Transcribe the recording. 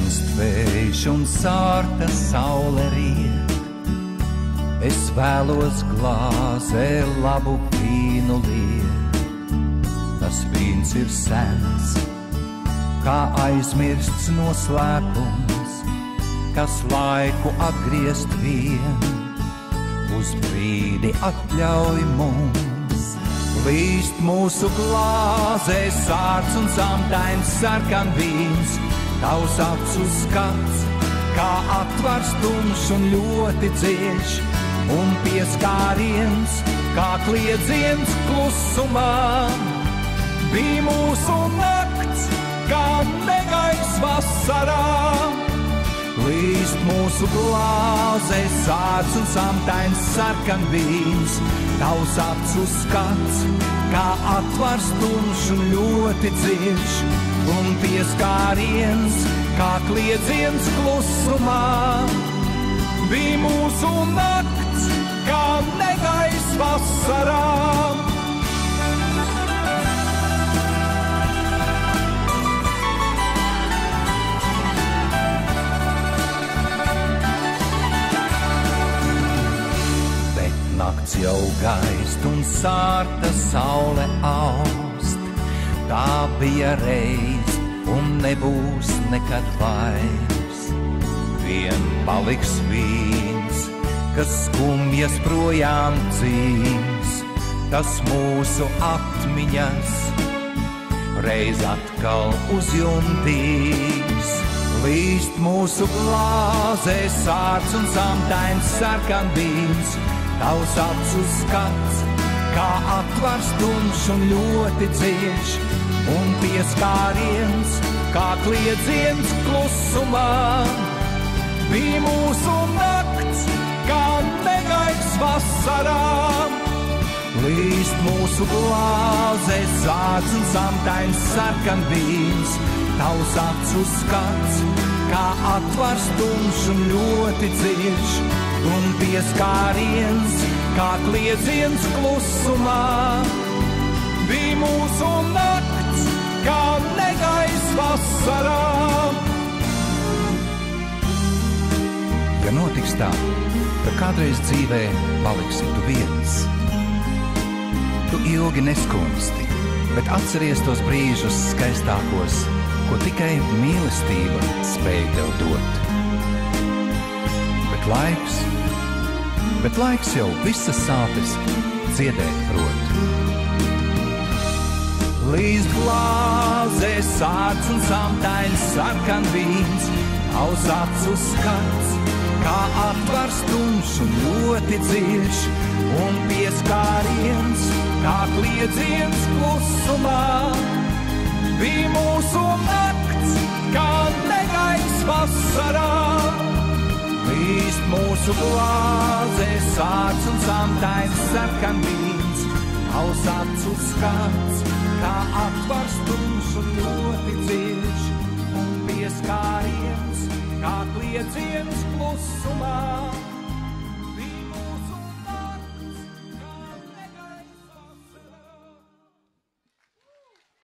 Senst vējš un sārta saule riet, es vēlos glāzē labu vīnu liet. Tas vīns ir sens, kā aizmirsts noslēpums, kas laiku atgriezt vien, uz brīdi atļauj mums. Līst mūsu glāzē sārts un samtains sarkan vīns, tavs acu skats, kā atvars tumšs un ļoti dziļš, un pieskāriens, kā kliedziens klusumā. Bija mūsu nakts, kā negaiss vasarā. Līst mūsu glāzē sārts un samtains sarkan vīns, tavs acu skats, kā atvars tumšs un ļoti dziļš, un pieskāriens, kā kliedziens klusumā. Bija mūsu nakts, kā negaiss vasarā. Nakts jau gaist un sārta saule aust, tā bija reiz un nebūs nekad vairs. Vien paliks vīns, kas skumjas projām dzīves, tas mūsu atmiņas reiz atkal uzjuntīs. Līst mūsu glāzē sārts un samtains sarkan vīns, tavs acu skats, kā atvars tumšs un ļoti dziļš, un pieskāriens, kā kliedziens klusumā. Bija mūsu nakts, kā negaiss vasarā. Līst mūsu glāzē sārts un samtains sarkan vīns, tavs acu skats, kā atvars tumšs un ļoti dziļš, un pieskāriens, kā kliedziens klusumā. Bija mūsu nakts, kā negaiss vasarā. Ja notiks tā, ka kādreiz dzīvē paliksi tu viens, tu ilgi neskumsti, bet atceries tos brīžus skaistākos, ko tikai mīlestība spēj tev dot. Bet laiks jau visas sāpes dziedēt prot. Līst glāzē sārts un samtains sarkan vīns, tavs acu skats, kā atvars tumšs un ļoti dziļš, un pieskāriens, kā kliedziens klusumā. Bija mūsu nakts, kā negaiss vasarā. Līst mūsu glāzē sārts un samtains sarkan vīns, tavs acu skats, kā atvars tumšs un ļoti